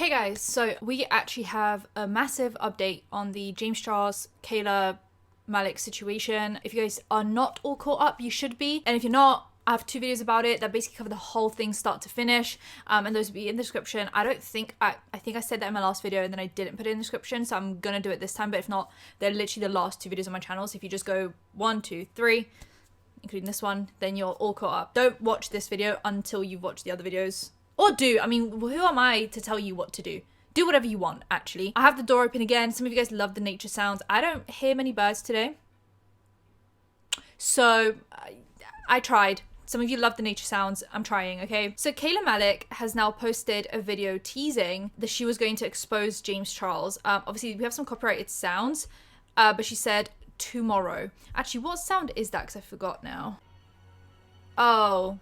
Hey guys, so we actually have a massive update on the James Charles, Kayla Malec situation. If you guys are not all caught up, you should be. And if you're not, I have 2 videos about it that basically cover the whole thing start to finish. And those will be in the description. I think I said that in my last video and then I didn't put it in the description. So I'm going to do it this time. But if not, they're literally the last 2 videos on my channel. So if you just go 1, 2, 3, including this one, then you're all caught up. Don't watch this video until you've watched the other videos. Or do. I mean, who am I to tell you what to do? Do whatever you want, actually. I have the door open again. Some of you guys love the nature sounds. I don't hear many birds today. So, I tried. Some of you love the nature sounds. I'm trying, okay? So, Kayla Malec has now posted a video teasing that she was going to expose James Charles. Obviously, we have some copyrighted sounds, but she said tomorrow. Actually, what sound is that? Because I forgot now. Oh.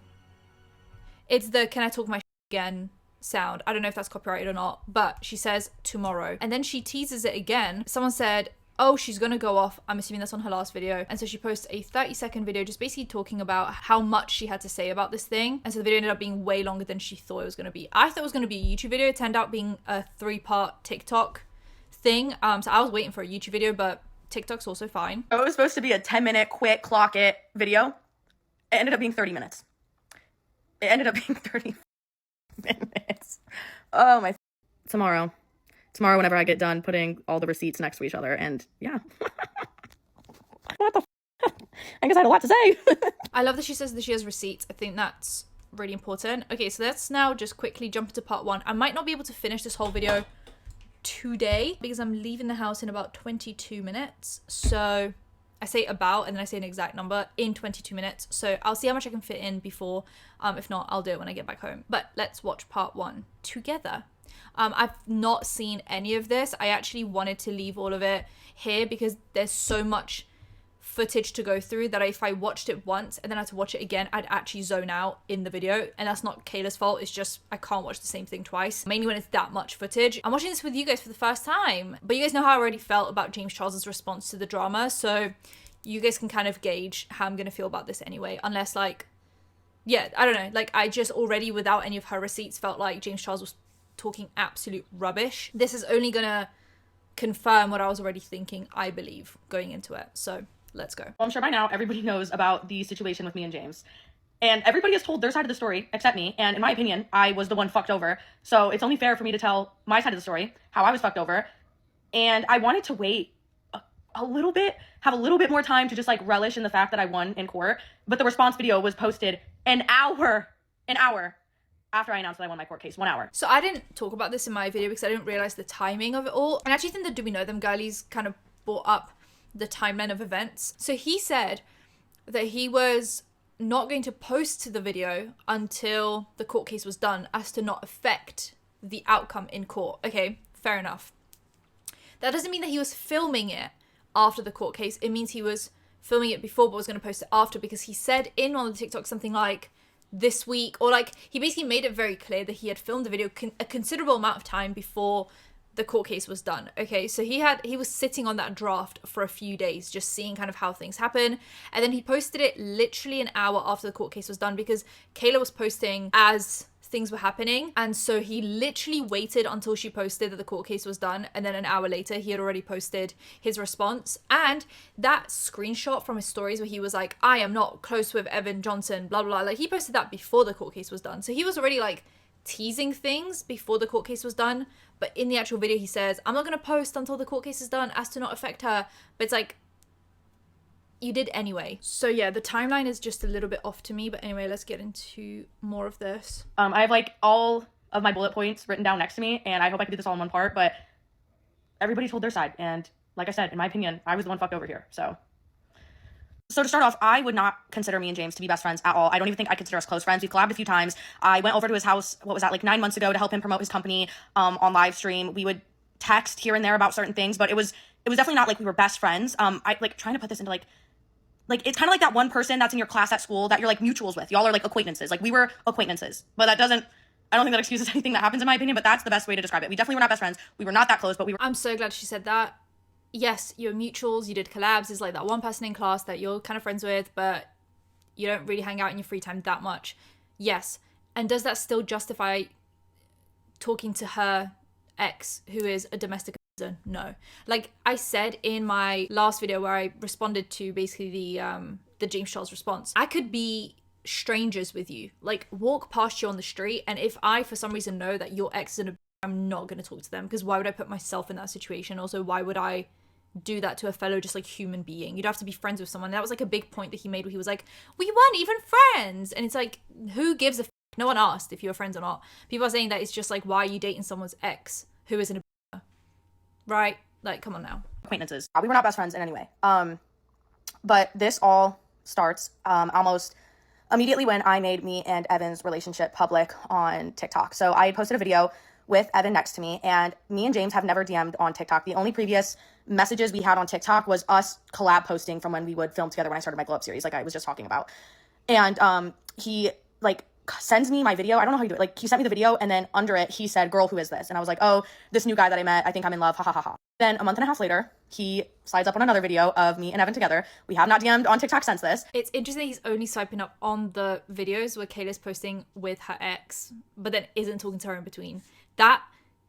It's the can I talk my again sound. I don't know if that's copyrighted or not, but she says tomorrow. And then she teases it again. Someone said, oh, she's gonna go off. I'm assuming that's on her last video. And so she posts a 30-second video just basically talking about how much she had to say about this thing. And so the video ended up being way longer than she thought it was gonna be. I thought it was gonna be a YouTube video. It turned out being a 3-part TikTok thing. So I was waiting for a YouTube video, but TikTok's also fine. It was supposed to be a 10-minute quick clock it video. It ended up being 30 minutes. It ended up being 30 minutes. Oh my. Tomorrow, whenever I get done putting all the receipts next to each other, and yeah. What the I guess I had a lot to say. I love that she says that she has receipts. I think that's really important. Okay, so let's now just quickly jump into part 1. I might not be able to finish this whole video today because I'm leaving the house in about 22 minutes. So I say about and then I say an exact number in 22 minutes. So I'll see how much I can fit in before. If not, I'll do it when I get back home. But let's watch part 1 together. I've not seen any of this. I actually wanted to leave all of it here because there's so much footage to go through that if I watched it once and then I had to watch it again, I'd actually zone out in the video. And that's not Kayla's fault. It's just I can't watch the same thing twice, mainly when it's that much footage. I'm watching this with you guys for the first time, but you guys know how I already felt about James Charles's response to the drama. So you guys can kind of gauge how I'm going to feel about this anyway, unless like, yeah, I don't know. Like I just already without any of her receipts felt like James Charles was talking absolute rubbish. This is only going to confirm what I was already thinking, I believe, going into it. So let's go. Well, I'm sure by now everybody knows about the situation with me and James. And everybody has told their side of the story except me. And in my opinion, I was the one fucked over. So it's only fair for me to tell my side of the story, how I was fucked over. And I wanted to wait a little bit, have a little bit more time to just like relish in the fact that I won in court. But the response video was posted an hour after I announced that I won my court case. 1 hour. So I didn't talk about this in my video because I didn't realize the timing of it all. And I actually think the Do We Know Them girlies kind of brought up the timeline of events. So he said that he was not going to post the video until the court case was done as to not affect the outcome in court. Okay, fair enough. That doesn't mean that he was filming it after the court case. It means he was filming it before but was going to post it after, because he said in on the TikTok something like this week, or like he basically made it very clear that he had filmed the video a considerable amount of time before the court case was done. Okay, so he was sitting on that draft for a few days, just seeing kind of how things happen. And then he posted it literally an hour after the court case was done because Kayla was posting as things were happening. And so he literally waited until she posted that the court case was done. And then an hour later, he had already posted his response. And that screenshot from his stories where he was like, I am not close with Evan Johnson, blah, blah, blah. Like he posted that before the court case was done. So he was already like teasing things before the court case was done. But in the actual video, he says, I'm not going to post until the court case is done as to not affect her. But it's like, you did anyway. So yeah, the timeline is just a little bit off to me. But anyway, let's get into more of this. I have like all of my bullet points written down next to me. And I hope I can do this all in one part. But everybody told their side. And like I said, in my opinion, I was the one fucked over here. So to start off, I would not consider me and James to be best friends at all. I don't even think I consider us close friends. We've collabed a few times. I went over to his house, what was that, like 9 months ago to help him promote his company on live stream. We would text here and there about certain things, but it was definitely not like we were best friends. I like trying to put this into like it's kind of like that one person that's in your class at school that you're like mutuals with. Y'all are like acquaintances. Like we were acquaintances, but I don't think that excuses anything that happens in my opinion, but that's the best way to describe it. We definitely were not best friends. We were not that close, but we were. I'm so glad she said that. Yes, you're mutuals, you did collabs, there's like that one person in class that you're kind of friends with, but you don't really hang out in your free time that much. Yes. And does that still justify talking to her ex who is a domestic abuser? No. Like I said in my last video where I responded to basically the James Charles response, I could be strangers with you, like walk past you on the street, and if I for some reason know that your ex is an abuser, I'm not going to talk to them, because why would I put myself in that situation? Also, why would I do that to a fellow just like human being? You'd have to be friends with someone. That was like a big point that he made where he was like, we weren't even friends, and it's like, who gives a no one asked if you were friends or not. People are saying that it's just like, why are you dating someone's ex who is an abuser, right? Like, come on now. Acquaintances. We were not best friends in any way. But this all starts almost immediately when I made me and Evan's relationship public on TikTok. So I had posted a video with Evan next to me, and me and James have never DM'd on TikTok. The only previous messages we had on TikTok was us collab posting from when we would film together when I started my Glow Up series, like I was just talking about. And he like sends me my video. I don't know how he do it. Like he sent me the video, and then under it he said, girl, who is this? And I was like, oh, this new guy that I met, I think I'm in love, ha ha ha ha. Then a month and a half later, he slides up on another video of me and Evan together. We have not DM'd on TikTok since this. It's interesting he's only swiping up on the videos where Kayla's posting with her ex, but then isn't talking to her in between. That,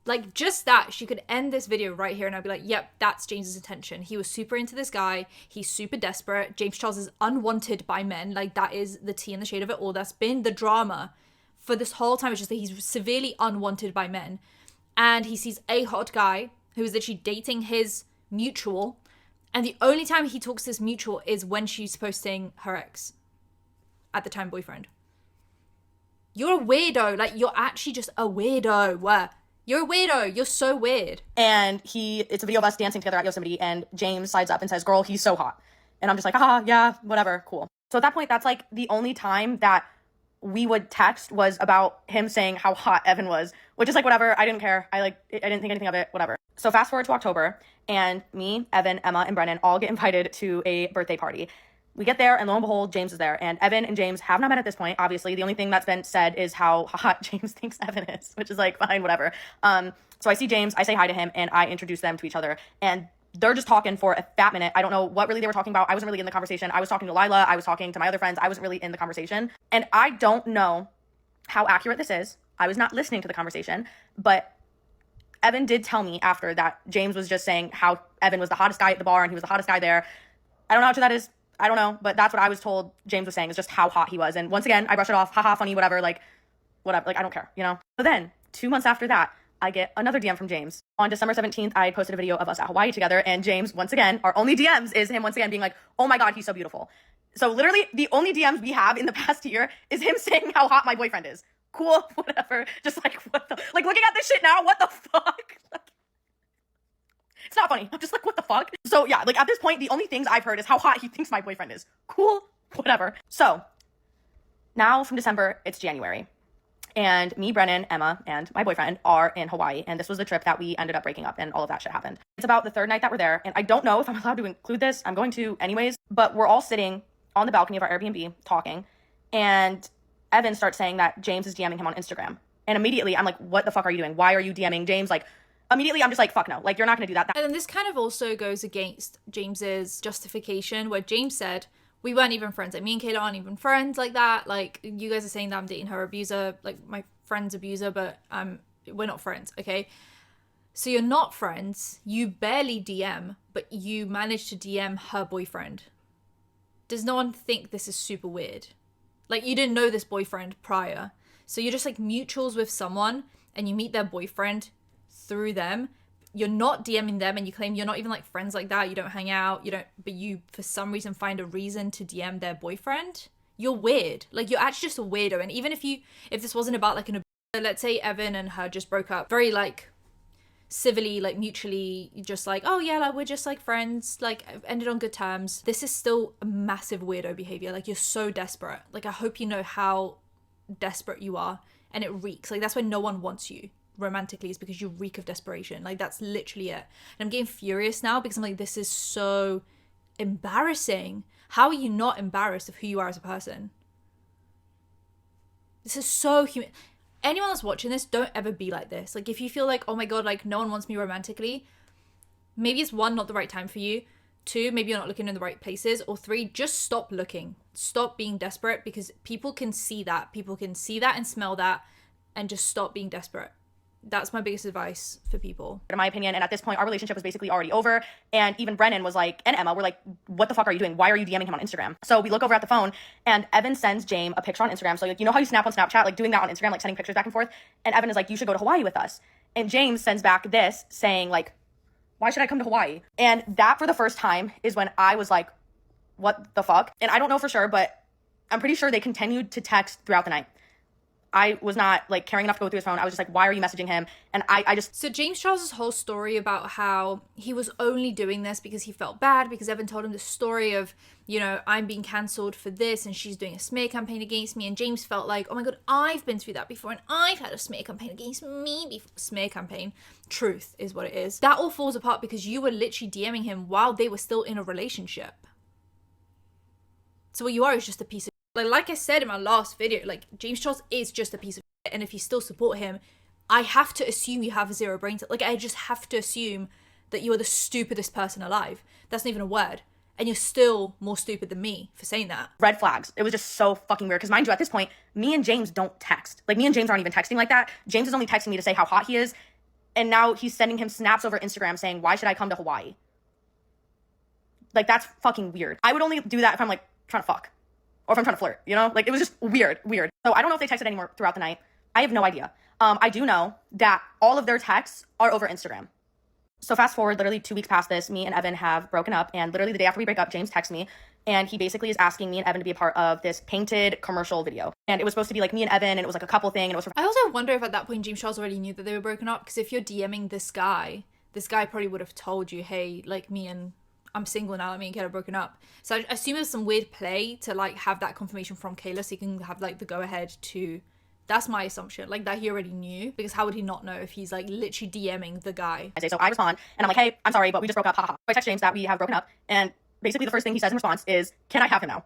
like, just that, she could end this video right here and I'd be like, yep, that's James's intention. He was super into this guy. He's super desperate. James Charles is unwanted by men. Like, that is the tea and the shade of it all. That's been the drama for this whole time. It's just that he's severely unwanted by men. And he sees a hot guy who is literally dating his mutual. And the only time he talks to this mutual is when she's posting her ex. At the time, boyfriend. You're a weirdo. Like, you're actually just a weirdo. You're a weirdo. You're so weird. And it's a video of us dancing together at Yosemite, and James slides up and says, girl, he's so hot. And I'm just like, haha, yeah, whatever, cool. So at that point, that's like the only time that we would text was about him saying how hot Evan was, which is like, whatever, I didn't care. I didn't think anything of it, whatever. So fast forward to October, and me, Evan, Emma, and Brennan all get invited to a birthday party. We get there, and lo and behold, James is there. And Evan and James have not met at this point, obviously. The only thing that's been said is how hot James thinks Evan is, which is like, fine, whatever. So I see James, I say hi to him, and I introduce them to each other. And they're just talking for a fat minute. I don't know what really they were talking about. I wasn't really in the conversation. I was talking to Lila. I was talking to my other friends. I wasn't really in the conversation. And I don't know how accurate this is. I was not listening to the conversation, but Evan did tell me after that James was just saying how Evan was the hottest guy at the bar and he was the hottest guy there. I don't know how true that is. I don't know, but that's what I was told James was saying, is just how hot he was. And once again, I brush it off, haha, funny, whatever, like, whatever, like, I don't care, you know? So then, 2 months after that, I get another DM from James. On December 17th, I posted a video of us at Hawaii together, and James, once again, our only DMs is him once again being like, oh my God, he's so beautiful. So literally, the only DMs we have in the past year is him saying how hot my boyfriend is. Cool, whatever, just like, what the, like, looking at this shit now, what the fuck? It's not funny. I'm just like, what the fuck? So yeah, like at this point, the only things I've heard is how hot he thinks my boyfriend is. Cool, whatever. So now from December, it's January. And me, Brennan, Emma, and my boyfriend are in Hawaii. And this was the trip that we ended up breaking up, and all of that shit happened. It's about the third night that we're there. And I don't know if I'm allowed to include this. I'm going to anyways. But we're all sitting on the balcony of our Airbnb talking. And Evan starts saying that James is DMing him on Instagram. And immediately I'm like, what the fuck are you doing? Why are you DMing James? Like, immediately I'm just like, fuck no, like, you're not gonna do that. And then this kind of also goes against James's justification, where James said, we weren't even friends. Like, me and Kayla aren't even friends like that. Like, you guys are saying that I'm dating her abuser, like my friend's abuser, but we're not friends, okay? So you're not friends, you barely DM, but you managed to DM her boyfriend. Does no one think this is super weird? Like, you didn't know this boyfriend prior. So you're just like mutuals with someone, and you meet their boyfriend through them. You're not DMing them, and you claim you're not even like friends like that. You don't hang out, but you for some reason find a reason to DM their boyfriend. You're weird. Like, you're actually just a weirdo. And even if this wasn't about like let's say Evan and her just broke up very like civilly, like mutually, just like, oh yeah, like we're just like friends, like ended on good terms. This is still a massive weirdo behavior. Like, you're so desperate. Like, I hope you know how desperate you are, and it reeks. Like, that's why no one wants you romantically, is because you reek of desperation. Like, that's literally it. And I'm getting furious now because I'm like, this is so embarrassing. How are you not embarrassed of who you are as a person? This is so human. Anyone that's watching this, don't ever be like this. Like, if you feel like, oh my God, like no one wants me romantically, maybe it's 1, not the right time for you. 2, maybe you're not looking in the right places. Or 3, just stop looking. Stop being desperate, because people can see that. People can see that and smell that, and just stop being desperate. That's my biggest advice for people. In my opinion, and at this point, our relationship was basically already over. And even Brennan was like, and Emma were like, what the fuck are you doing? Why are you DMing him on Instagram? So we look over at the phone, and Evan sends James a picture on Instagram. So, like, you know how you snap on Snapchat, like doing that on Instagram, like sending pictures back and forth? And Evan is like, you should go to Hawaii with us. And James sends back this saying, like, why should I come to Hawaii? And that, for the first time, is when I was like, what the fuck? And I don't know for sure, but I'm pretty sure they continued to text throughout the night. I was not, like, caring enough to go through his phone. I was just like, why are you messaging him? And I just... So James Charles' whole story about how he was only doing this because he felt bad, because Evan told him the story of, you know, I'm being cancelled for this and she's doing a smear campaign against me. And James felt like, oh my God, I've been through that before and I've had a smear campaign against me before. Smear campaign. Truth is what it is. That all falls apart because you were literally DMing him while they were still in a relationship. So what you are is just a piece of... Like I said in my last video, like, James Charles is just a piece of shit, and if you still support him, I have to assume you have zero brain cells. Like, I just have to assume that you are the stupidest person alive. That's not even a word. And you're still more stupid than me for saying that. Red flags. It was just so fucking weird. Because mind you, at this point, me and James don't text. Like, me and James aren't even texting like that. James is only texting me to say how hot he is. And now he's sending him snaps over Instagram saying, why should I come to Hawaii? Like, that's fucking weird. I would only do that if I'm, like, trying to fuck. Or if I'm trying to flirt, you know? Like, it was just weird. So I don't know if they texted anymore throughout the night. I have no idea. I do know that all of their texts are over Instagram. So fast forward, literally 2 weeks past this, me and Evan have broken up. And literally the day after we break up, James texts me. And he basically is asking me and Evan to be a part of this painted commercial video. And it was supposed to be like me and Evan, and it was like a couple thing. And it was for... I also wonder if at that point James Charles already knew that they were broken up. Because if you're DMing this guy probably would have told you, hey, like, I'm single now, me and Kayla broken up. So I assume it was some weird play to, like, have that confirmation from Kayla so he can have, like, the go-ahead to... That's my assumption, like, that he already knew. Because how would he not know if he's, like, literally DMing the guy? So I respond, and I'm like, hey, I'm sorry, but we just broke up, haha. I text James that we have broken up, and basically the first thing he says in response is, can I have him now?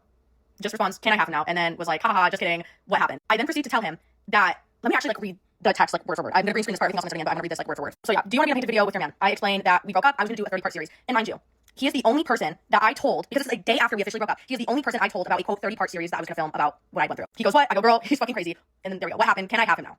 Just responds, can I have him now? And then was like, haha, just kidding, what happened? I then proceed to tell him that, let me actually, like, read the text, like, word for word. I'm gonna green screen this part, everything else I'm gonna but I'm gonna read this, like, word for word. So yeah, do you want to be in a painted video with your man? I explained that we broke up, I was gonna do a 30-part series. And mind you, he is the only person that I told, because it's a day after we officially broke up, he is the only person I told about a, quote, 30-part series that I was gonna film about what I went through. He goes, what? I go, girl, he's fucking crazy. And then there we go. What happened? Can I have him now?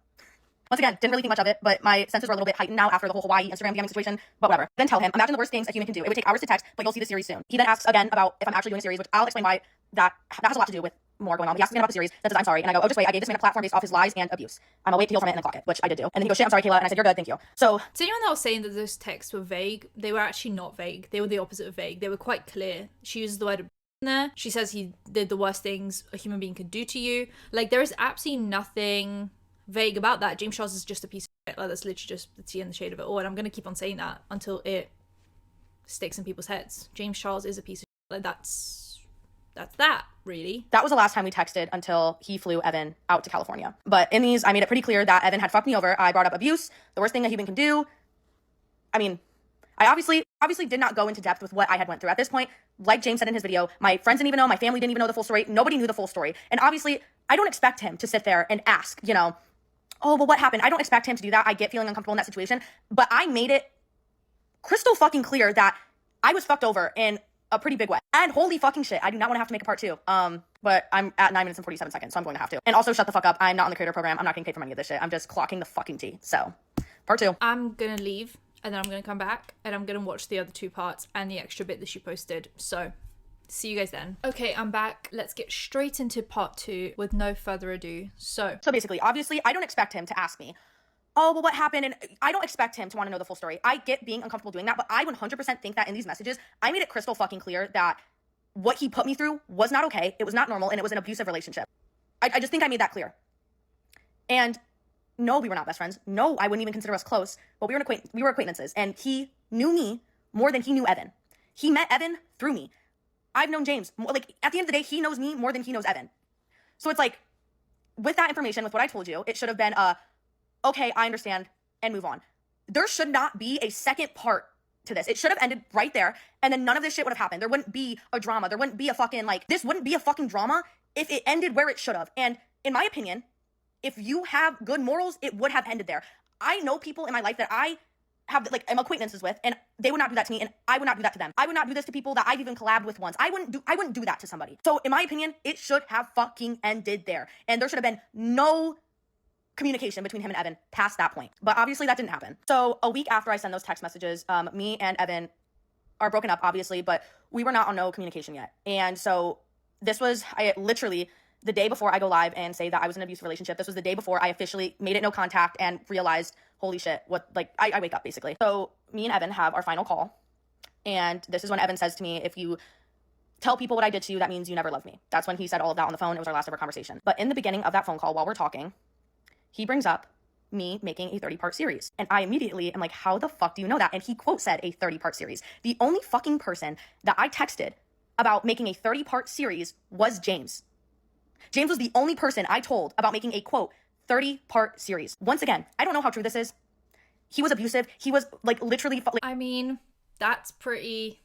Once again, didn't really think much of it, but my senses were a little bit heightened now after the whole Hawaii Instagram DMing situation, but whatever. Then tell him, imagine the worst things a human can do. It would take hours to text, but you'll see the series soon. He then asks again about if I'm actually doing a series, which I'll explain why that has a lot to do with more going on. But he asks again about the series, that says, I'm sorry. And I go, oh, just wait, I gave this man a platform based off his lies and abuse. I'm gonna wait to heal from it and then clock it, which I did do. And then he goes, shit, I'm sorry, Kayla. And I said, you're good, thank you. So anyone that was saying that those texts were vague, they were actually not vague. They were the opposite of vague. They were quite clear. She uses the word in there. She says he did the worst things a human being could do to you. Like, there is absolutely nothing vague about that. James Charles is just a piece of shit. Like, that's literally just the tea and the shade of it all. And I'm going to keep on saying that until it sticks in people's heads. James Charles is a piece of shit. Like, that's that, really. That was the last time we texted until he flew Evan out to California. But in these, I made it pretty clear that Evan had fucked me over. I brought up abuse, the worst thing a human can do. I mean, I obviously did not go into depth with what I had went through. At this point, like James said in his video, my friends didn't even know, my family didn't even know the full story. Nobody knew the full story. And obviously, I don't expect him to sit there and ask, you know, oh, well, what happened? I don't expect him to do that. I get feeling uncomfortable in that situation. But I made it crystal fucking clear that I was fucked over in a pretty big way. And holy fucking shit, I do not want to have to make a part 2. But I'm at 9 minutes and 47 seconds, so I'm going to have to. And also, shut the fuck up. I'm not on the creator program. I'm not getting paid for any of this shit. I'm just clocking the fucking tea. So, part 2. I'm gonna leave, and then I'm gonna come back, and I'm gonna watch the other 2 parts and the extra bit that she posted. So, see you guys then. Okay, I'm back. Let's get straight into part 2 with no further ado. So basically, obviously, I don't expect him to ask me, oh, well, what happened? And I don't expect him to want to know the full story. I get being uncomfortable doing that, but I 100% think that in these messages, I made it crystal fucking clear that what he put me through was not okay, it was not normal, and it was an abusive relationship. I just think I made that clear. And no, we were not best friends. No, I wouldn't even consider us close, but we were acquaintances, and he knew me more than he knew Evan. He met Evan through me. I've known James. Like, at the end of the day, he knows me more than he knows Evan. So it's like, with that information, with what I told you, it should have been okay, I understand, and move on. There should not be a second part to this. It should have ended right there, and then none of this shit would have happened. There wouldn't be a drama. There wouldn't be a fucking, like, this wouldn't be a fucking drama if it ended where it should have. And in my opinion, if you have good morals, it would have ended there. I know people in my life that I have, like, I'm acquaintances with, and they would not do that to me, and I would not do that to them. I would not do this to people that I've even collabed with once. I wouldn't do that to somebody. So in my opinion, it should have fucking ended there. And there should have been no communication between him and Evan past that point. But obviously that didn't happen. So a week after I send those text messages, me and Evan are broken up, obviously, but we were not on no communication yet. And so this was, I literally, the day before I go live and say that I was in an abusive relationship, this was the day before I officially made it no contact and realized, holy shit, what, like, I wake up, basically. So me and Evan have our final call. And this is when Evan says to me, if you tell people what I did to you, that means you never loved me. That's when he said all of that on the phone. It was our last ever conversation. But in the beginning of that phone call, while we're talking, he brings up me making a 30-part series. And I immediately am like, how the fuck do you know that? And he quote said a 30-part series. The only fucking person that I texted about making a 30-part series was James. James was the only person I told about making a quote 30-part series. Once again, I don't know how true this is. He was abusive. He was like literally. I mean, that's pretty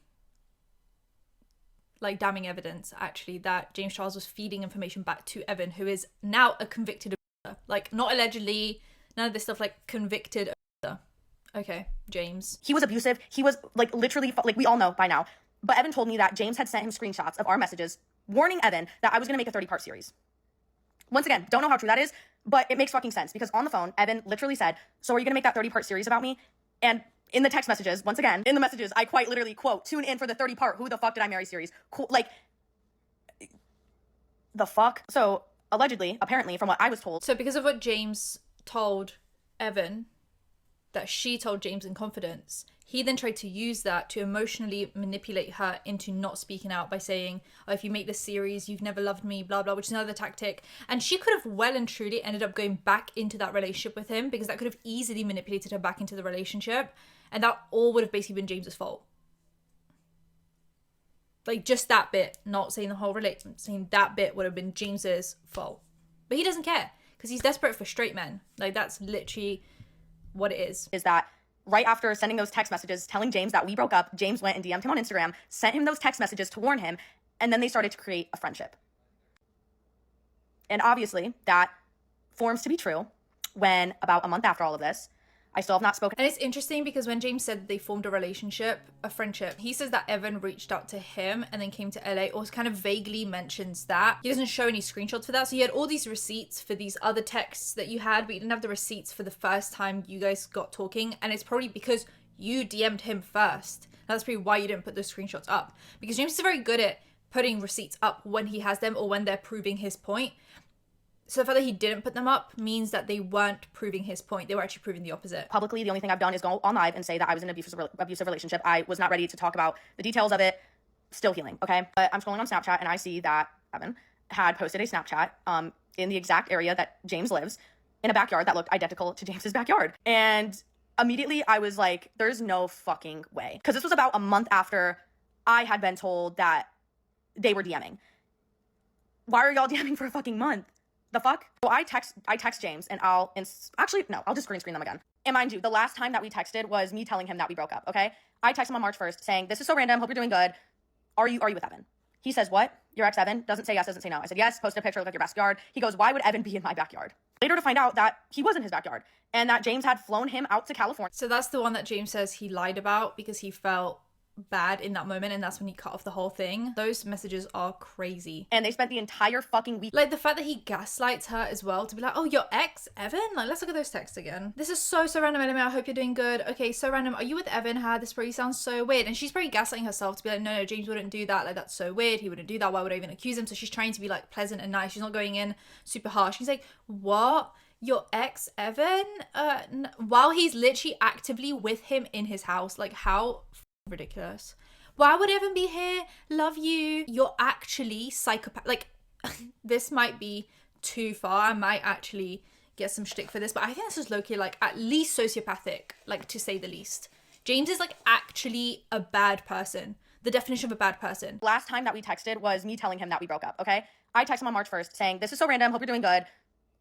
like damning evidence, actually, that James Charles was feeding information back to Evan, who is now a convicted abuser. Like, not allegedly, none of this stuff, like convicted abuser. Okay, James. He was abusive. He was like literally, like we all know by now. But Evan told me that James had sent him screenshots of our messages warning Evan that I was going to make a 30-part series. Once again, don't know how true that is, but it makes fucking sense because on the phone, Evan literally said, so are you going to make that 30-part series about me? And in the text messages, once again, in the messages, I quite literally quote, tune in for the 30-part Who the Fuck Did I Marry series. Cool, like, the fuck? So, allegedly, apparently, from what I was told. So because of what James told Evan, that she told James in confidence, he then tried to use that to emotionally manipulate her into not speaking out by saying, oh, if you make this series, you've never loved me, blah, blah, which is another tactic. And she could have well and truly ended up going back into that relationship with him because that could have easily manipulated her back into the relationship. And that all would have basically been James's fault. Like, just that bit, not saying the whole relationship, saying that bit would have been James's fault. But he doesn't care because he's desperate for straight men. Like, that's literally what it is. Is that right after sending those text messages telling James that we broke up, James went and DM'd him on Instagram, sent him those text messages to warn him, and then they started to create a friendship. And obviously, that forms to be true when about a month after all of this, I still have not spoken. And it's interesting because when James said they formed a relationship, a friendship, he says that Evan reached out to him and then came to LA, or kind of vaguely mentions that. He doesn't show any screenshots for that. So you had all these receipts for these other texts that you had, but you didn't have the receipts for the first time you guys got talking. And it's probably because you DM'd him first. That's probably why you didn't put those screenshots up. Because James is very good at putting receipts up when he has them or when they're proving his point. So the fact that he didn't put them up means that they weren't proving his point. They were actually proving the opposite. Publicly, the only thing I've done is go on live and say that I was in an abusive relationship. I was not ready to talk about the details of it. Still healing, okay? But I'm scrolling on Snapchat and I see that Evan had posted a Snapchat in the exact area that James lives in a backyard that looked identical to James's backyard. And immediately I was like, there's no fucking way. Because this was about a month after I had been told that they were DMing. Why are y'all DMing for a fucking month? The fuck? So I text James and I'll just green screen them again. And mind you, the last time that we texted was me telling him that we broke up, okay? I text him on March 1st saying, this is so random, hope you're doing good. Are you with Evan? He says, what? Your ex Evan? Doesn't say yes, doesn't say no. I said, yes, posted a picture, look at your backyard. He goes, why would Evan be in my backyard? Later to find out that he was in his backyard and that James had flown him out to California. So that's the one that James says he lied about because he felt bad in that moment, and that's when he cut off the whole thing. Those messages are crazy. And they spent the entire fucking week. Like the fact that he gaslights her as well to be like, oh, your ex Evan? Like, let's look at those texts again. This is so random, Enemy. I hope you're doing good. Okay, so random. Are you with Evan? This probably sounds so weird. And she's probably gaslighting herself to be like, no, James wouldn't do that. Like, that's so weird. He wouldn't do that. Why would I even accuse him? So she's trying to be like pleasant and nice. She's not going in super harsh. She's like, what? Your ex Evan? While he's literally actively with him in his house. Like, how ridiculous. Why would Evan be here? Love you. You're actually psychopath. Like, this might be too far. I might actually get some shtick for this, but I think this is low-key, like, at least sociopathic, like, to say the least. James is, like, actually a bad person. The definition of a bad person. Last time that we texted was me telling him that we broke up, okay? I text him on March 1st saying, this is so random, hope you're doing good.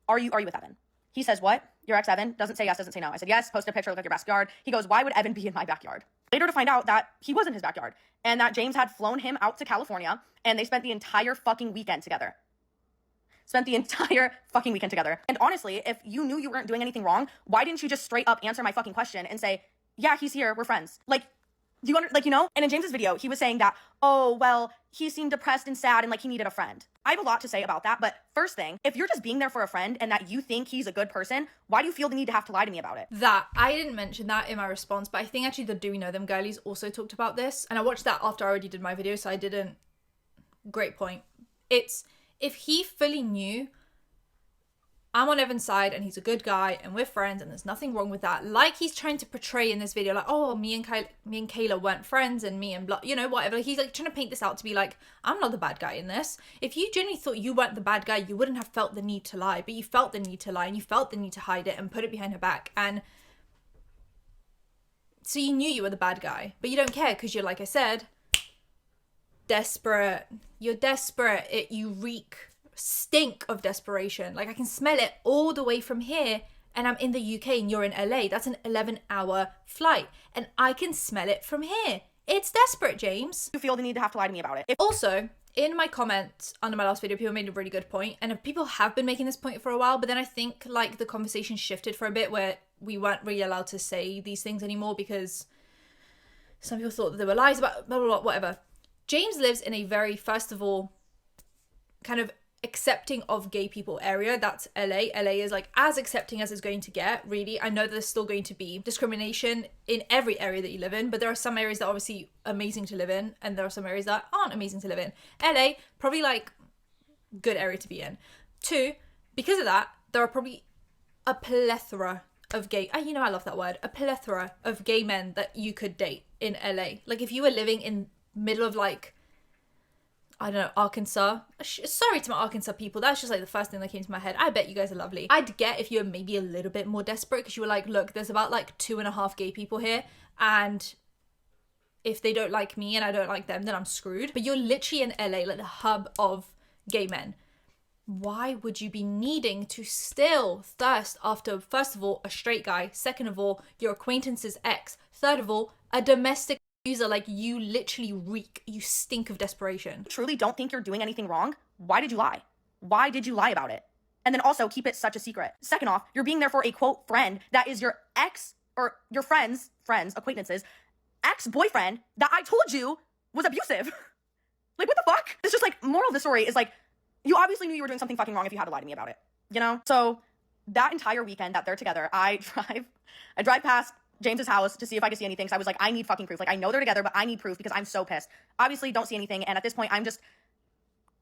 Are you with Evan? He says, what? Your ex Evan? Doesn't say yes, doesn't say no. I said, yes, posted a picture, look at your backyard. He goes, why would Evan be in my backyard? Later to find out that he was in his backyard and that James had flown him out to California and they spent the entire fucking weekend together. And honestly, if you knew you weren't doing anything wrong, why didn't you just straight up answer my fucking question and say, yeah, he's here, we're friends. Like, do you And in James's video, he was saying that, oh, well, he seemed depressed and sad and like he needed a friend. I have a lot to say about that, but first thing, if you're just being there for a friend and that you think he's a good person, why do you feel the need to have to lie to me about it? That, I didn't mention that in my response, but I think actually the Do We Know Them girlies also talked about this, and I watched that after I already did my video, so I didn't. Great point. It's, if he fully knew I'm on Evan's side and he's a good guy and we're friends and there's nothing wrong with that, like he's trying to portray in this video, like, oh, me and Kayla weren't friends and me and blah, you know, whatever. He's like trying to paint this out to be like, I'm not the bad guy in this. If you genuinely thought you weren't the bad guy, you wouldn't have felt the need to lie, but you felt the need to lie and you felt the need to hide it and put it behind her back. And so you knew you were the bad guy, but you don't care because you're, like I said, desperate. You're desperate. You reek stink of desperation. Like, I can smell it all the way from here, and I'm in the UK and you're in LA. That's an 11-hour flight, and I can smell it from here. It's desperate, James. You feel the need to have to lie to me about it. Also, in my comments under my last video, people made a really good point, and people have been making this point for a while, but then I think like the conversation shifted for a bit where we weren't really allowed to say these things anymore because some people thought that there were lies about blah, blah, blah, whatever. James lives in a very, first of all, kind of accepting of gay people area. That's LA. LA is like as accepting as it's going to get, really. I know there's still going to be discrimination in every area that you live in, but there are some areas that are obviously amazing to live in, and there are some areas that aren't amazing to live in. LA, probably like good area to be in. Two, because of that, there are probably a plethora of gay, you know, I love that word, a plethora of gay men that you could date in LA. Like if you were living in middle of like, I don't know, Arkansas. Sorry to my Arkansas people. That's just like the first thing that came to my head. I bet you guys are lovely. I'd get if you were maybe a little bit more desperate because you were like, look, there's about like 2.5 gay people here, and if they don't like me and I don't like them, then I'm screwed. But you're literally in LA, like the hub of gay men. Why would you be needing to still thirst after, first of all, a straight guy, second of all, your acquaintance's ex, third of all, a domestic user? Like, you literally reek, you stink of desperation. Truly don't think you're doing anything wrong? Why did you lie? Why did you lie about it? And then also keep it such a secret. Second off, you're being there for a quote friend that is your ex or your friends, acquaintances, ex-boyfriend that I told you was abusive. Like, what the fuck? It's just like, moral of the story is like, you obviously knew you were doing something fucking wrong if you had to lie to me about it, you know? So that entire weekend that they're together, I drive past James's house to see if I could see anything. So I was like, I need fucking proof. Like, I know they're together, but I need proof because I'm so pissed. Obviously don't see anything. And at this point, I'm just,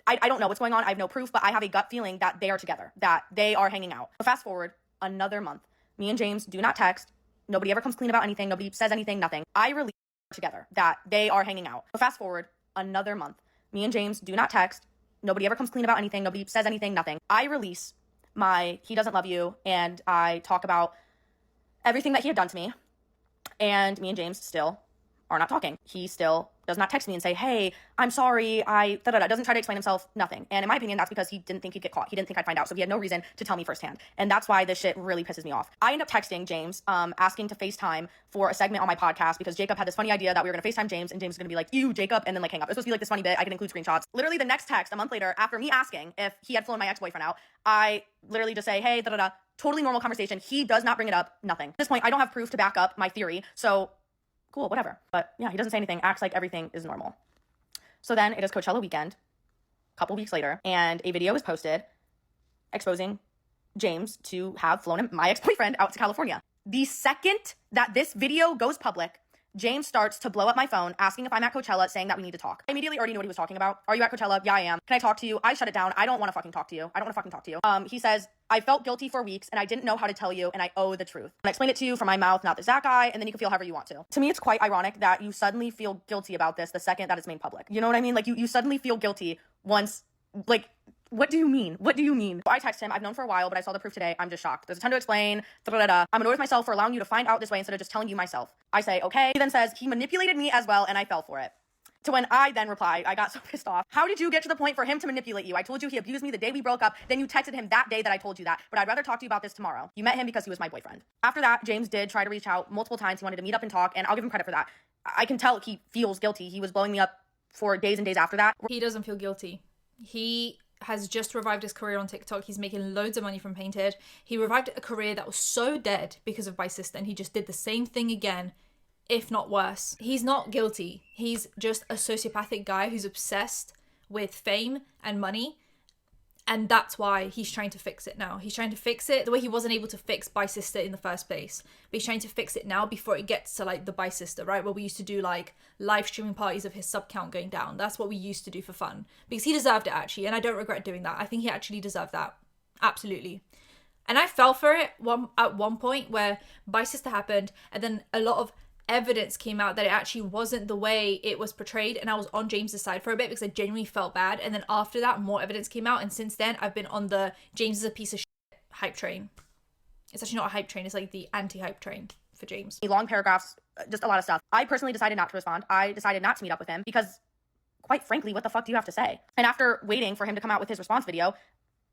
I don't know what's going on. I have no proof, but I have a gut feeling that they are together, that they are hanging out. So fast forward another month. Me and James do not text. Nobody ever comes clean about anything. Nobody says anything, nothing. I release together that they are hanging out. So fast forward another month. Me and James do not text. Nobody ever comes clean about anything. Nobody says anything, nothing. I release my "he doesn't love you" and I talk about everything that he had done to me. And me and James still are not talking. He still does not text me and say, hey, I'm sorry, doesn't try to explain himself, nothing. And in my opinion, that's because he didn't think he'd get caught. He didn't think I'd find out. So he had no reason to tell me firsthand. And that's why this shit really pisses me off. I end up texting James, asking to FaceTime for a segment on my podcast because Jacob had this funny idea that we were going to FaceTime James and James was going to be like, you, Jacob, and then like hang up. It was supposed to be like this funny bit. I could include screenshots. Literally the next text, a month later, after me asking if he had flown my ex-boyfriend out, I literally just say, hey, totally normal conversation. He does not bring it up, nothing. At this point, I don't have proof to back up my theory. So cool, whatever. But yeah, he doesn't say anything, acts like everything is normal. So then it is Coachella weekend, a couple weeks later, and a video is posted exposing James to have flown my ex-boyfriend out to California. The second that this video goes public, James starts to blow up my phone, asking if I'm at Coachella, saying that we need to talk. I immediately already knew what he was talking about. Are you at Coachella? Yeah, I am. Can I talk to you? I shut it down. I don't want to fucking talk to you. He says, I felt guilty for weeks and I didn't know how to tell you and I owe the truth. I explained it to you from my mouth, not the Zach guy, and then you can feel however you want to. To me, it's quite ironic that you suddenly feel guilty about this the second that it's made public. You know what I mean? Like you suddenly feel guilty once, like, what do you mean? What do you mean? I text him. I've known for a while, but I saw the proof today. I'm just shocked. There's a ton to explain. I'm annoyed with myself for allowing you to find out this way instead of just telling you myself. I say, okay. He then says, he manipulated me as well, and I fell for it. To when I then replied, I got so pissed off. How did you get to the point for him to manipulate you? I told you he abused me the day we broke up. Then you texted him that day that I told you that. But I'd rather talk to you about this tomorrow. You met him because he was my boyfriend. After that, James did try to reach out multiple times. He wanted to meet up and talk, and I'll give him credit for that. I can tell he feels guilty. He was blowing me up for days and days after that. He doesn't feel guilty. He has just revived his career on TikTok. He's making loads of money from Painted. He revived a career that was so dead because of My Sister, and he just did the same thing again if not worse. He's not guilty. He's just a sociopathic guy who's obsessed with fame and money. And that's why he's trying to fix it now. He's trying to fix it the way he wasn't able to fix Bi Sister in the first place. But he's trying to fix it now before it gets to like the Bi Sister, right? Where we used to do like live streaming parties of his sub count going down. That's what we used to do for fun. Because he deserved it actually. And I don't regret doing that. I think he actually deserved that. Absolutely. And I fell for it at one point where Bi Sister happened. And then a lot of evidence came out that it actually wasn't the way it was portrayed, and I was on James's side for a bit because I genuinely felt bad. And then after that, more evidence came out, and since then I've been on the James is a piece of shit hype train. It's actually not a hype train, it's like the anti-hype train for James. Long paragraphs, just a lot of stuff. I personally decided not to respond. I decided not to meet up with him because, quite frankly, what the fuck do you have to say? And after waiting for him to come out with his response video,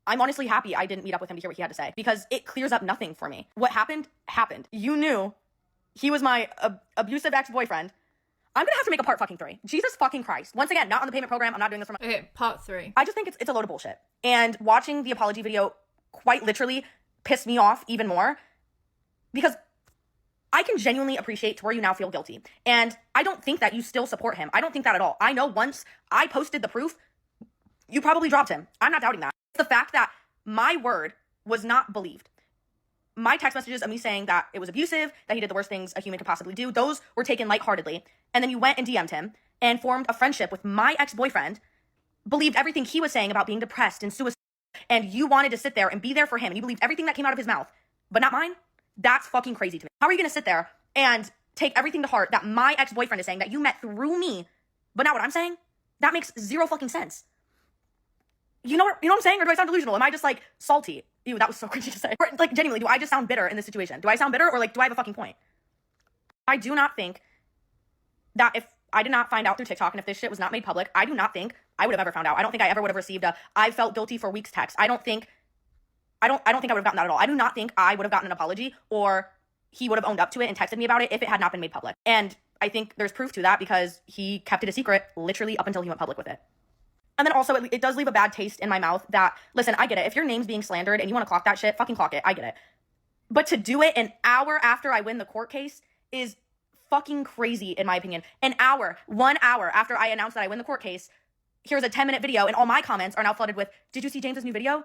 I'm honestly happy I didn't meet up with him to hear what he had to say, because it clears up nothing for me. What happened, happened. You knew he was my abusive ex-boyfriend. I'm gonna have to make a part fucking 3. Jesus fucking Christ. Once again, not on the payment program. I'm not doing this for my... Okay, part 3. I just think it's a load of bullshit. And watching the apology video quite literally pissed me off even more, because I can genuinely appreciate to where you now feel guilty. And I don't think that you still support him. I don't think that at all. I know once I posted the proof, you probably dropped him. I'm not doubting that. It's the fact that my word was not believed. My text messages of me saying that it was abusive, that he did the worst things a human could possibly do, those were taken lightheartedly. And then you went and DM'd him and formed a friendship with my ex-boyfriend, believed everything he was saying about being depressed and suicide, and you wanted to sit there and be there for him, and you believed everything that came out of his mouth, but not mine? That's fucking crazy to me. How are you gonna sit there and take everything to heart that my ex-boyfriend is saying that you met through me, but not what I'm saying? That makes zero fucking sense. You know what I'm saying? Or do I sound delusional? Am I just like salty? Ew, that was so cringy to say. Or, like, genuinely, do I just sound bitter in this situation? Do I sound bitter, or like, do I have a fucking point? I do not think that if I did not find out through TikTok and if this shit was not made public, I do not think I would have ever found out. I don't think I ever would have received a "I felt guilty for weeks" text. I don't think I would have gotten that at all. I do not think I would have gotten an apology, or he would have owned up to it and texted me about it if it had not been made public. And I think there's proof to that because he kept it a secret literally up until he went public with it. And then also, it does leave a bad taste in my mouth that, listen, I get it. If your name's being slandered and you want to clock that shit, fucking clock it. I get it. But to do it an hour after I win the court case is fucking crazy, in my opinion. 1 hour after I announced that I win the court case, here's a 10-minute video, and all my comments are now flooded with, "Did you see James's new video?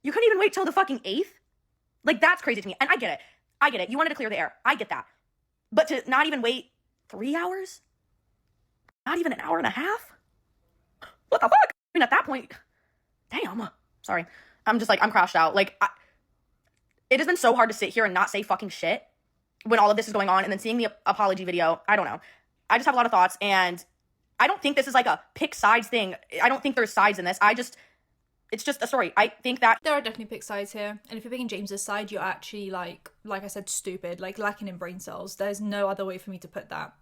You couldn't even wait till the fucking 8th? Like, that's crazy to me. And I get it. You wanted to clear the air. I get that. But to not even wait 3 hours? Not even an hour and a half? What the fuck? I mean, at that point, damn. Sorry. I'm crashed out. Like, it has been so hard to sit here and not say fucking shit when all of this is going on, and then seeing the apology video, I don't know. I just have a lot of thoughts, and I don't think this is like a pick sides thing. I don't think there's sides in this. It's just a story. I think that there are definitely pick sides here. And if you're picking James's side, you're actually like I said, stupid, like lacking in brain cells. There's no other way for me to put that.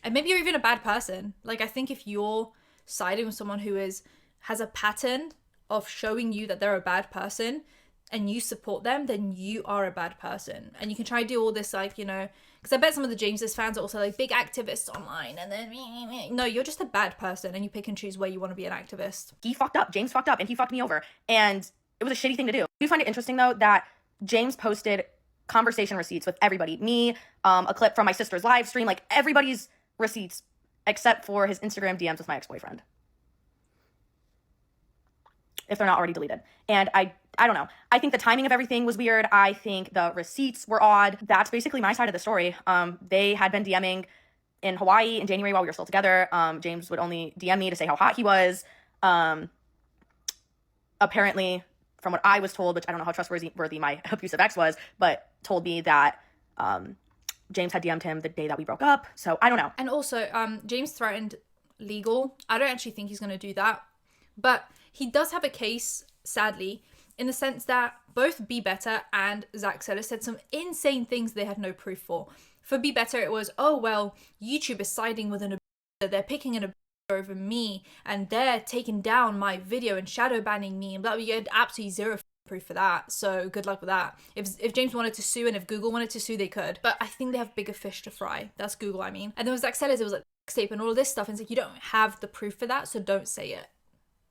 And maybe you're even a bad person. Like, I think if you're siding with someone who has a pattern of showing you that they're a bad person and you support them, then you are a bad person. And you can try to do all this, like, you know, because I bet some of the James's fans are also like big activists online, and then no, you're just a bad person and you pick and choose where you want to be an activist. He fucked up. James fucked up and he fucked me over, and it was a shitty thing to do. I do find it interesting though that James posted conversation receipts with everybody. Me, a clip from my sister's live stream, like everybody's receipts except for his Instagram DMs with my ex-boyfriend, if they're not already deleted. And I don't know. I think the timing of everything was weird. I think the receipts were odd. That's basically my side of the story. They had been DMing in Hawaii in January while we were still together. James would only DM me to say how hot he was. Apparently, from what I was told, which I don't know how trustworthy my abusive ex was, but told me that James had DM'd him the day that we broke up. So I don't know. And also, James threatened legal. I don't actually think he's going to do that. But he does have a case, sadly, in the sense that both Be Better and Zach Seller said some insane things they had no proof for. For Be Better, it was, oh, well, YouTube is siding with an abuser. They're picking an abuser over me, and they're taking down my video and shadow banning me. And blah, blah, you had absolutely zero proof for that. So good luck with that. If James wanted to sue and if Google wanted to sue, they could. But I think they have bigger fish to fry. That's Google, I mean. And then with Zach Sellers, it was like tape and all of this stuff. And it's like, you don't have the proof for that, so don't say it.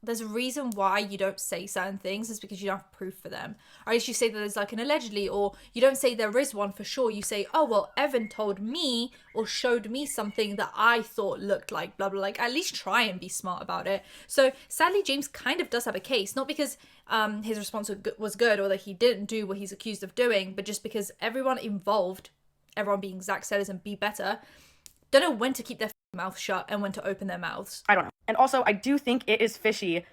there's a reason why you don't say certain things. It's because you don't have proof for them. Or at least you say that there's like an allegedly, or you don't say there is one for sure. You say, oh, well, Evan told me or showed me something that I thought looked like blah, blah. Like, at least try and be smart about it. So sadly, James kind of does have a case. Not because his response was good or that he didn't do what he's accused of doing, but just because everyone involved, everyone being Zach Sellers and Be Better, don't know when to keep their mouth shut and when to open their mouths. I don't know. And also, I do think it is fishy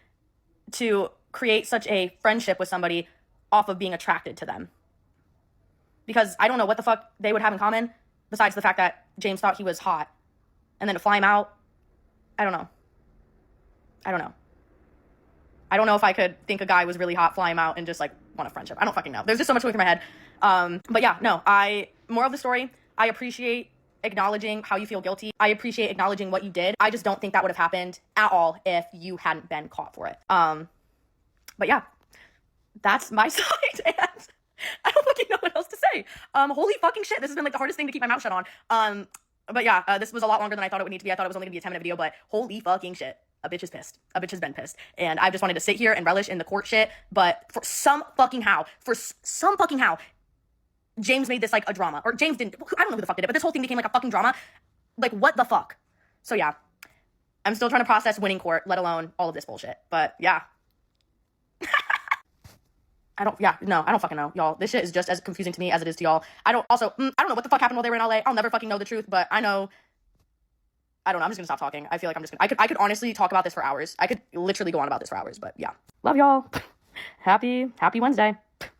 to create such a friendship with somebody off of being attracted to them. Because I don't know what the fuck they would have in common besides the fact that James thought he was hot. And then to fly him out, I don't know. I don't know if I could think a guy was really hot, fly him out, and just like want a friendship. I don't fucking know. There's just so much going through my head. But yeah, no, moral of the story, I appreciate acknowledging how you feel guilty. I appreciate acknowledging what you did. I just don't think that would have happened at all if you hadn't been caught for it. But yeah, that's my side, and I don't fucking know what else to say. Holy fucking shit, this has been like the hardest thing to keep my mouth shut on. But yeah, this was a lot longer than I thought it would need to be. I thought it was only gonna be a 10-minute video, but holy fucking shit. A bitch is pissed. A bitch has been pissed. And I just wanted to sit here and relish in the court shit, but for some fucking how, James made this like a drama. Or James didn't, I don't know who the fuck did it, but this whole thing became like a fucking drama. Like, what the fuck? So yeah, I'm still trying to process winning court, let alone all of this bullshit. But yeah. I don't fucking know, y'all. This shit is just as confusing to me as it is to y'all. I don't know what the fuck happened while they were in LA. I'll never fucking know the truth, but I don't know, I'm just gonna stop talking. I feel like I could honestly talk about this for hours. I could literally go on about this for hours, but yeah. Love y'all. Happy Wednesday.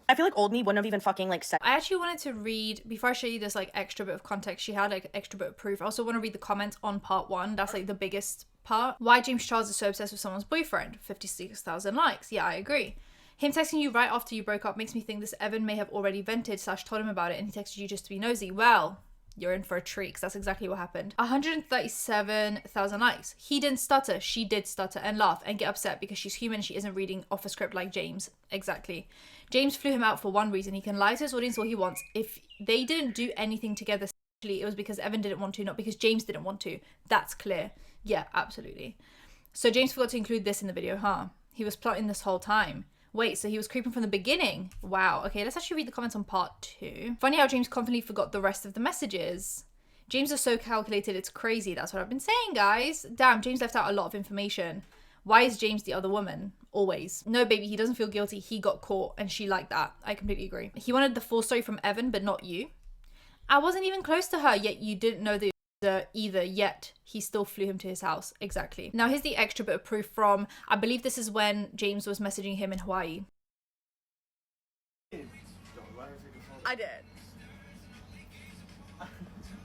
I feel like old me wouldn't have even fucking like said. I actually wanted to read, before I show you this like extra bit of context, she had like extra bit of proof. I also want to read the comments on part 1. That's like the biggest part. Why James Charles is so obsessed with someone's boyfriend. 56,000 likes. Yeah, I agree. Him texting you right after you broke up makes me think this Evan may have already vented / told him about it and he texted you just to be nosy. Well, you're in for a treat, because that's exactly what happened. 137,000 likes. He didn't stutter. She did stutter and laugh and get upset because she's human and she isn't reading off a script like James. Exactly. James flew him out for one reason. He can lie to his audience all he wants. If they didn't do anything together sexually, it was because Evan didn't want to, not because James didn't want to. That's clear. Yeah, absolutely. So James forgot to include this in the video, huh? He was plotting this whole time. Wait, so he was creeping from the beginning? Wow. Okay, let's actually read the comments on part 2. Funny how James confidently forgot the rest of the messages. James is so calculated, it's crazy. That's what I've been saying, guys. Damn, James left out a lot of information. Why is James the other woman? Always. No, baby, he doesn't feel guilty. He got caught and she liked that. I completely agree. He wanted the full story from Evan, but not you. I wasn't even close to her, yet you didn't know the either, yet he still flew him to his house. Exactly. Now here's the extra bit of proof from, I believe this is when James was messaging him in Hawaii. I did.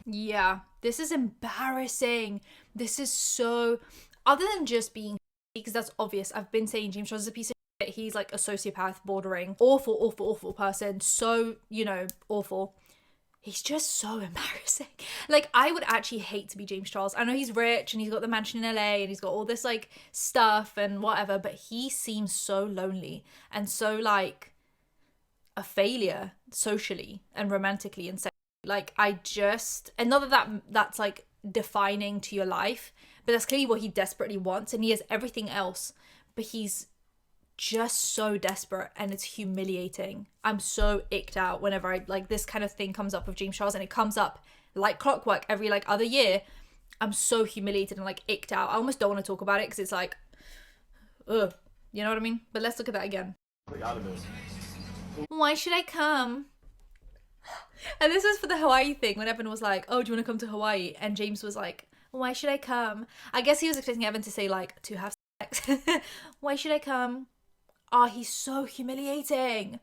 Yeah, this is embarrassing. This is so, other than just being, because that's obvious, I've been saying James Charles is a piece of shit. He's like a sociopath, bordering awful person, so, you know, awful. He's just so embarrassing. Like, I would actually hate to be James Charles. I know he's rich and he's got the mansion in LA and he's got all this like stuff and whatever, but he seems so lonely and so like a failure socially and romantically and sexually. Like, and not that's like defining to your life, but that's clearly what he desperately wants, and he has everything else, but he's just so desperate and it's humiliating. I'm so icked out whenever this kind of thing comes up with James Charles, and it comes up like clockwork every like other year. I'm so humiliated and like icked out. I almost don't want to talk about it because it's like, ugh, you know what I mean? But let's look at that again. Why should I come? And this was for the Hawaii thing when Evan was like, oh, do you want to come to Hawaii? And James was like, why should I come? I guess he was expecting Evan to say like, to have sex. Why should I come? Oh, he's so humiliating.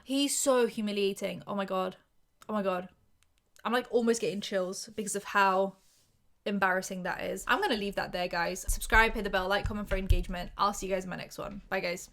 He's so humiliating. Oh my god. I'm like almost getting chills because of how embarrassing that is. I'm gonna leave that there, guys. Subscribe, hit the bell, like, comment for engagement. I'll see you guys in my next one. Bye, guys.